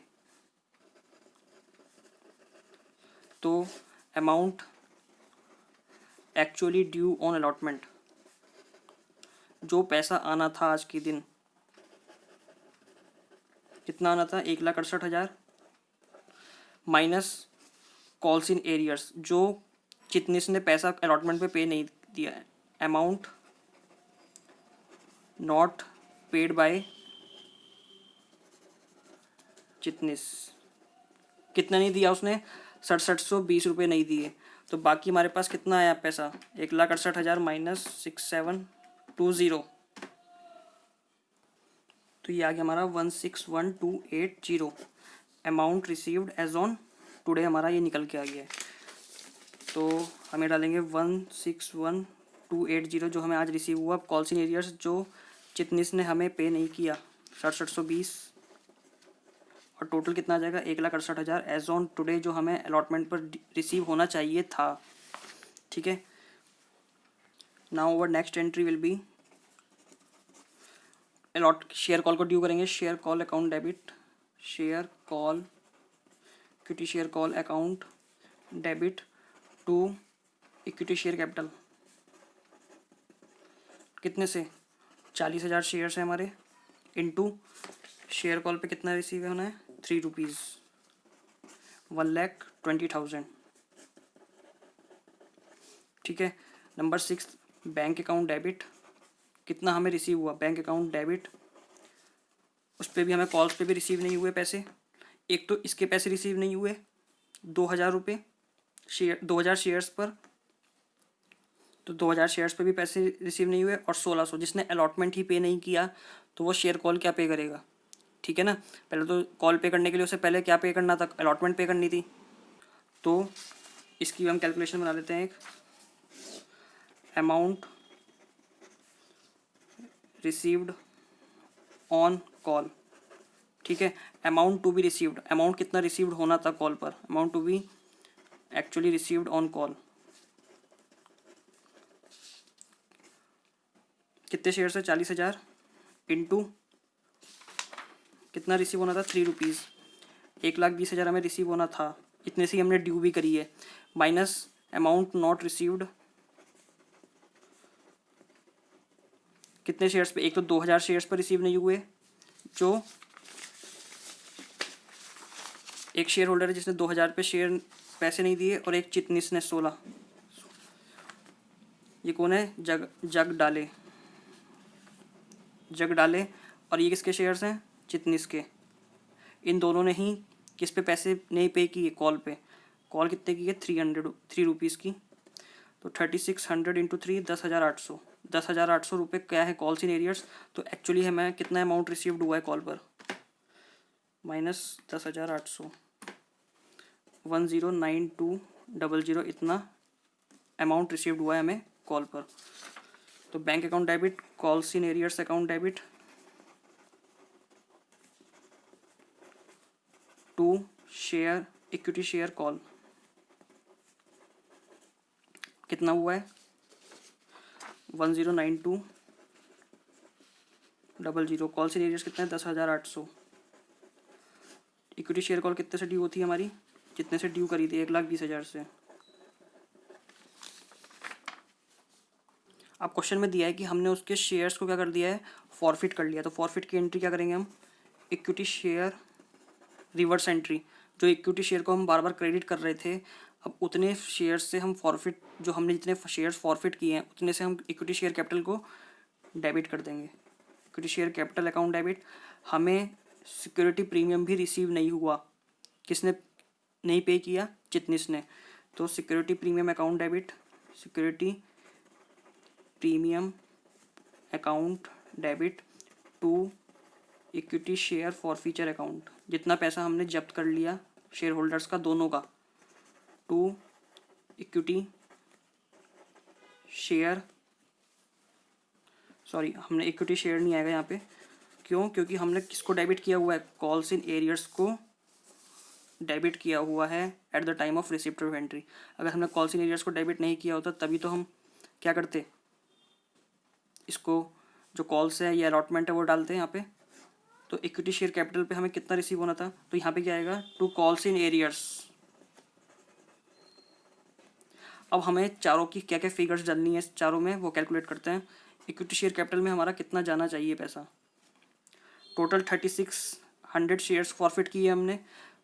तो amount actually due on allotment, जो पैसा आना था आज के दिन, कितना आना था, 1,68,000 माइनस कॉल्स इन एरियर्स, जो चिटनिस ने पैसा अलॉटमेंट पे नहीं दिया है, amount not paid by Chitnis, कितना नहीं दिया उसने, 6720 रुपये नहीं दिए। तो बाकी हमारे पास कितना आया पैसा, 1,68,000 माइनस 6720, तो ये आ गया हमारा 161,280 amount received as on today, हमारा ये निकल के आ गया है। तो हमें डालेंगे 161,280 जो हमें आज रिसीव हुआ कॉल्स इन एरियर्स, जो चिटनिस ने हमें पे नहीं किया 6720, और टोटल कितना आ जाएगा 1,68,000 एज ऑन टुडे, जो हमें अलॉटमेंट पर रिसीव होना चाहिए था, ठीक है। Now our next entry will be allot, share call को ड्यू करेंगे, share call account debit, share call equity share call account debit to equity share capital, कितने से 40,000 शेयर्स है हमारे, इनटू शेयर कॉल पे कितना रिसीव होना है 3 रुपीज़, 1,20,000, ठीक है। नंबर 6 बैंक अकाउंट डेबिट, कितना हमें रिसीव हुआ बैंक अकाउंट डेबिट, उस पर भी हमें कॉल्स पे भी रिसीव नहीं हुए पैसे, एक तो इसके पैसे रिसीव नहीं हुए 2,000 रुपये शेयर, 2,000 शेयर्स पर, तो 2,000 शेयर्स पे भी पैसे रिसीव नहीं हुए, और 1,600 जिसने अलॉटमेंट ही पे नहीं किया, तो वो शेयर कॉल क्या पे करेगा, ठीक है ना। पहले तो कॉल पे करने के लिए उसे पहले क्या पे करना था, अलॉटमेंट पे करनी थी। तो इसकी हम कैलकुलेशन बना लेते हैं, एक अमाउंट रिसीव्ड ऑन कॉल, ठीक है, amount to be received, amount कितना रिसीव्ड होना था कॉल पर, amount to be actually received on call, कितने शेयर है 40,000 इंटू कितना रिसीव होना था 3 रुपीज़, 1,20,000 हमें रिसीव होना था, इतने से ही हमने ड्यू भी करी है, माइनस अमाउंट नॉट रिसीव्ड, कितने शेयर्स पे, एक तो 2,000 शेयर्स पर रिसीव नहीं हुए, जो एक शेयर होल्डर है जिसने 2,000 पे शेयर पैसे नहीं दिए, और एक चिटनिस ने 16, ये कौन है, जग डाले, और ये किसके शेयर्स हैं, चिटनिस के। इन दोनों ने ही किस पे पैसे नहीं पे किए, कॉल पे, कॉल कितने की है 3 रुपीज़ की। तो 3600 इंटू 3 10,800, 10,800 रुपये क्या है कॉल्स इन एरियर्स। तो एक्चुअली है मैं कितना अमाउंट रिसीव्ड हुआ है कॉल पर, माइनस 10,800, 109200 इतना अमाउंट रिसीव्ड हुआ है हमें कॉल पर। तो bank account debit, calls in arrears account debit to share equity share call कितना हुआ है 109200, कॉल्स इन एरियर्स कितना है 10,800। इक्विटी शेयर कॉल कितने से ड्यू होती है हमारी, जितने से ड्यू करी थी 1,20,000 से। अब क्वेश्चन में दिया है कि हमने उसके शेयर्स को क्या कर दिया है, फॉरफिट कर लिया। तो फॉरफिट की एंट्री क्या करेंगे हम, इक्विटी शेयर रिवर्स एंट्री। जो इक्विटी शेयर को हम बार बार क्रेडिट कर रहे थे, अब उतने शेयर्स से हम फॉरफिट, जो हमने जितने शेयर्स फॉरफिट किए हैं उतने से हम इक्विटी शेयर कैपिटल को डेबिट कर देंगे। Equity share capital account debit. हमें सिक्योरिटी प्रीमियम भी रिसीव नहीं हुआ, किसने नहीं पे किया, चिटनिस ने। तो security premium account debit, security premium account debit to equity share forfeiture account. जितना पैसा हमने जब्त कर लिया शेयर होल्डर्स का दोनों का, टू इक्विटी शेयर, सॉरी हमने इक्विटी शेयर नहीं आएगा यहाँ पे, क्यों, क्योंकि हमने किसको डेबिट किया हुआ है, कॉल्स इन एरियर्स को डेबिट किया हुआ है at the time of receipt of entry. अगर हमने कॉल्स इन एरियर्स को डेबिट नहीं किया होता तभी तो हम क्या करते, इसको जो कॉल्स है या अलॉटमेंट है वो डालते हैं यहाँ पे। तो इक्विटी शेयर कैपिटल पे हमें कितना रिसीव होना था, तो यहाँ पे क्या आएगा, टू कॉल्स इन एरियर्स। अब हमें चारों की क्या क्या फिगर्स डालनी है चारों में, वो कैलकुलेट करते हैं। इक्विटी शेयर कैपिटल में हमारा कितना जाना चाहिए पैसा, टोटल 3600 शेयर्स फॉरफिट किए हमने,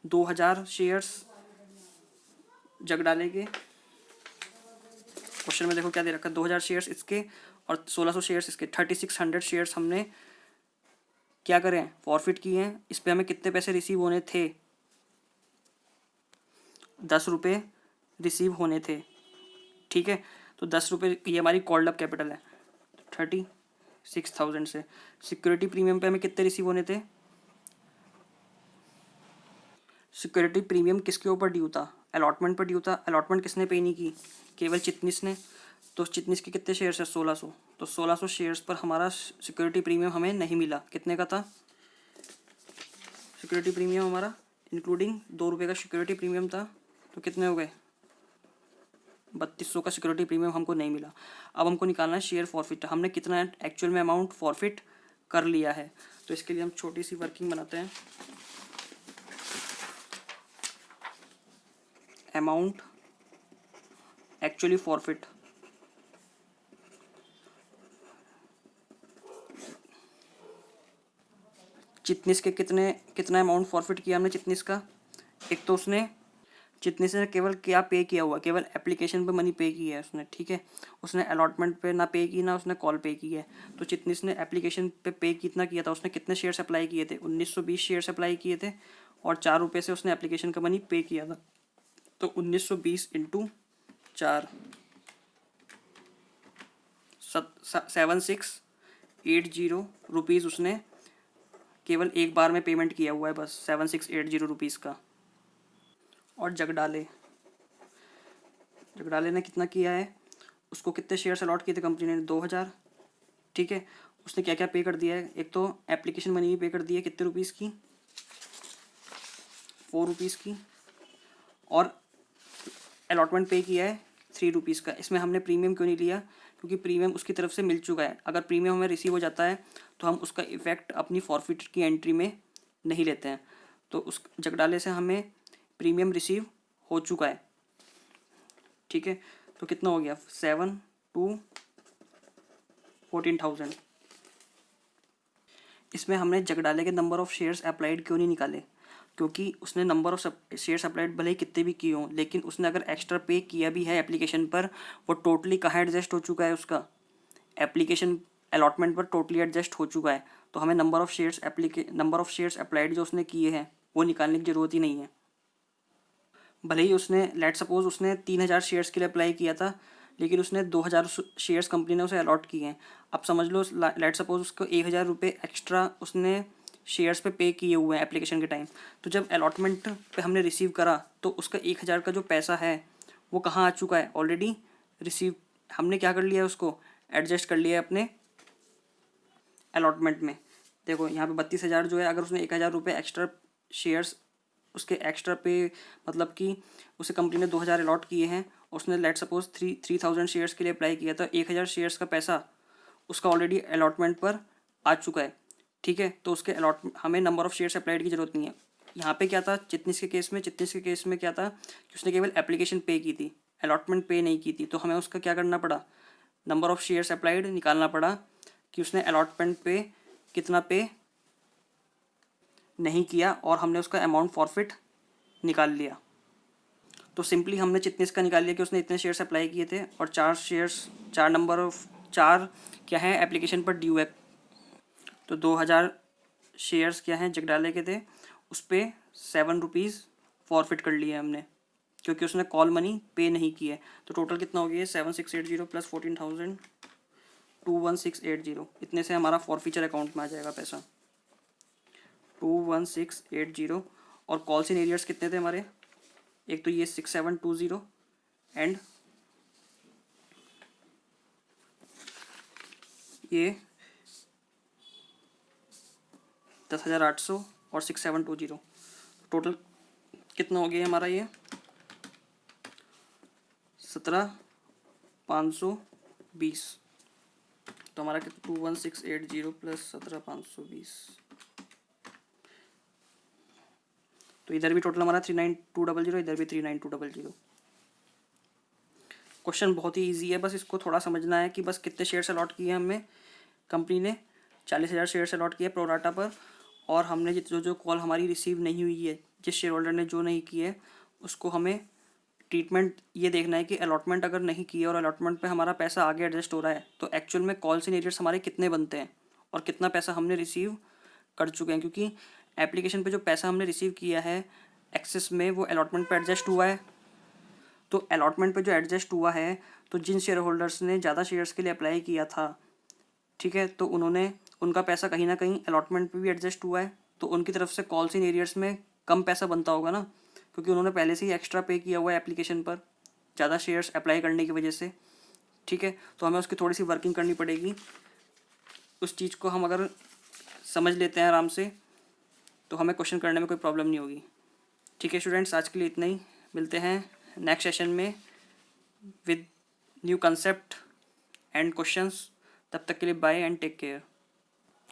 2000 शेयर्स जग डालेंगे। क्वेश्चन में देखो क्या दे रखा है, 2000 शेयर्स इसके और 1600 शेयर्स इसके, 3600 शेयर्स हमने क्या करें, फॉरफिट किए हैं। इस पे हमें कितने पैसे रिसीव होने थे, 10 रुपये रिसीव होने थे, ठीक है। तो 10 रुपये ये हमारी कॉल्ड अप कैपिटल है 36,000 से। सिक्योरिटी प्रीमियम पे हमें कितने रिसीव होने थे, सिक्योरिटी प्रीमियम किसके ऊपर ड्यू था, अलॉटमेंट पर ड्यू था। अलॉटमेंट किसने पे नहीं की, केवल चिटनिस ने। तो चिटनिस के कितने शेयर्स है, 1600। तो 1600 शेयर्स पर हमारा सिक्योरिटी प्रीमियम हमें नहीं मिला। कितने का था सिक्योरिटी प्रीमियम हमारा, इंक्लूडिंग 2 रुपये का सिक्योरिटी प्रीमियम था। तो कितने हो गए, 3200 का सिक्योरिटी प्रीमियम हमको नहीं मिला। अब हमको निकालना है शेयर फॉरफिट, हमने कितना एक्चुअल में अमाउंट फॉरफिट कर लिया है। तो इसके लिए हम छोटी सी वर्किंग बनाते हैं। अमाउंट एक्चुअली फॉरफिट, चिटनिस के कितना अमाउंट फॉरफिट किया हमने चिटनिस का। एक तो उसने चिटनिस ने केवल क्या पे किया हुआ, केवल एप्लीकेशन पे मनी पे की है उसने, ठीक है। उसने अलॉटमेंट पे ना पे की, ना उसने कॉल पे की है। तो चिटनिस ने एप्लीकेशन पे कितना किया था, उसने कितने शेयर्स अप्लाई किए थे, 1920 शेयर्स अप्लाई किए थे और 4 रुपये से उसने एप्लीकेशन का मनी पे किया था। तो 1920 इंटू 4, 7680 रुपीज़ उसने केवल एक बार में पेमेंट किया हुआ है, बस 7680 रुपीज़ का। और जगडाले ने कितना किया है, उसको कितने शेयर्स अलॉट किए थे कंपनी ने, 2000, ठीक है। उसने क्या क्या पे कर दिया है, एक तो एप्लीकेशन मनी भी पे कर दी है कितने रुपीज़ की, 4 रुपीज़ की, और अलॉटमेंट पे किया है 3 रुपीज़ का। इसमें हमने प्रीमियम क्यों नहीं लिया, क्योंकि प्रीमियम उसकी तरफ से मिल चुका है। अगर प्रीमियम हमें रिसीव हो जाता है तो हम उसका इफेक्ट अपनी फॉरफिट की एंट्री में नहीं लेते हैं। तो उस जगडाले से हमें प्रीमियम रिसीव हो चुका है, ठीक है। तो कितना हो गया, 7 to 14,000। इसमें हमने जगडाले के नंबर ऑफ़ शेयर्स अप्लाइड क्यों नहीं निकाले, क्योंकि उसने नंबर ऑफ शेयर्स अप्लाइड भले ही कितने भी किए हों, लेकिन उसने अगर एक्स्ट्रा पे किया भी है एप्लीकेशन पर, वो टोटली कहाँ एडजस्ट हो चुका है, उसका एप्लीकेशन अलॉटमेंट पर टोटली एडजस्ट हो चुका है। तो हमें नंबर ऑफ़ शेयर्स अप्लाइड जो उसने किए हैं वो निकालने की ज़रूरत ही नहीं है। भले ही उसने लेट सपोज उसने 3000 शेयर्स के लिए अप्लाई किया था, लेकिन उसने 2000 शेयर्स कंपनी ने उसे अलॉट किए हैं। अब समझ लो, लेट सपोज उसको 1000 रुपये एक्स्ट्रा उसने शेयर्स पे पे किए हुए हैं एप्लीकेशन के टाइम। तो जब अलॉटमेंट पे हमने रिसीव करा तो उसका 1000 का जो पैसा है वो कहाँ आ चुका है, ऑलरेडी रिसीव हमने क्या कर लिया है, उसको एडजस्ट कर लिया है अपने अलॉटमेंट में। देखो यहाँ पे 32,000 जो है, अगर उसने 1000 रुपये एक्स्ट्रा शेयर्स उसके एक्स्ट्रा पे, मतलब कि उसे कंपनी ने 2000 अलॉट किए हैं, उसने लेट सपोज 3000 शेयर्स के लिए अप्लाई किया, तो 1000 शेयर्स का पैसा उसका ऑलरेडी अलॉटमेंट पर आ चुका है। ठीक है, तो उसके हमें नंबर ऑफ़ शेयर्स अप्लाइड की ज़रूरत नहीं है। यहाँ पे क्या था चिटनीस के केस में क्या था कि उसने केवल एप्लीकेशन पे की थी, अलॉटमेंट पे नहीं की थी। तो हमें उसका क्या करना पड़ा, नंबर ऑफ़ शेयर्स अप्लाइड निकालना पड़ा कि उसने अलॉटमेंट पे कितना पे नहीं किया, और हमने उसका अमाउंट फॉरफिट निकाल लिया। तो सिंपली हमने चिटनीस का निकाल लिया कि उसने इतने शेयर्स अप्लाई किए थे, और 4 नंबर ऑफ 4 क्या है एप्लीकेशन पर ड्यू है। तो 2000 शेयर्स क्या हैं जगडाले के थे, उस पर 7 रुपीज़ फॉरफिट कर लिए हमने, क्योंकि उसने कॉल मनी पे नहीं की है। तो टोटल कितना हो गया, 7680 प्लस 14,000 21680, इतने से हमारा फॉरफीचर अकाउंट में आ जाएगा पैसा 21680। और कॉल्स इन एरियर्स कितने थे हमारे, एक तो ये 6720 एंड ये 10,800 और 6720, टोटल कितना हो गया हमारा ये 17,520। तो हमारा कितना 21680 प्लस 17,520, तो इधर भी टोटल हमारा 39200, इधर भी 39200। क्वेश्चन बहुत ही इजी है, बस इसको थोड़ा समझना है कि बस कितने शेयर्स अलॉट किए हमें कंपनी ने, 40,000 शेयर्स अलॉट किए प्रोराटा पर, और हमने जो कॉल हमारी रिसीव नहीं हुई है, जिस शेयर होल्डर ने जो नहीं की है, उसको हमें ट्रीटमेंट ये देखना है कि अलॉटमेंट अगर नहीं की है और अलॉटमेंट पे हमारा पैसा आगे एडजस्ट हो रहा है, तो एक्चुअल में कॉल्स इन एरियर्स हमारे कितने बनते हैं और कितना पैसा हमने रिसीव कर चुके हैं। क्योंकि एप्लीकेशन पे जो पैसा हमने रिसीव किया है एक्सेस में, वो अलॉटमेंट पे एडजस्ट हुआ है। तो अलॉटमेंट पे जो एडजस्ट हुआ है, तो जिन शेयर होल्डर्स ने ज़्यादा शेयर्स के लिए अप्लाई किया था, ठीक है, तो उनका पैसा कहीं ना कहीं अलॉटमेंट पे भी एडजस्ट हुआ है, तो उनकी तरफ से कॉल्स इन एरियर्स में कम पैसा बनता होगा ना, क्योंकि उन्होंने पहले से ही एक्स्ट्रा पे किया हुआ है एप्लीकेशन पर ज़्यादा शेयर्स अप्लाई करने की वजह से। ठीक है, तो हमें उसकी थोड़ी सी वर्किंग करनी पड़ेगी। उस चीज़ को हम अगर समझ लेते हैं आराम से, तो हमें क्वेश्चन करने में कोई प्रॉब्लम नहीं होगी। ठीक है स्टूडेंट्स, आज के लिए इतना ही, मिलते हैं नेक्स्ट सेशन में with new concept and questions. तब तक के लिए बाय एंड टेक केयर।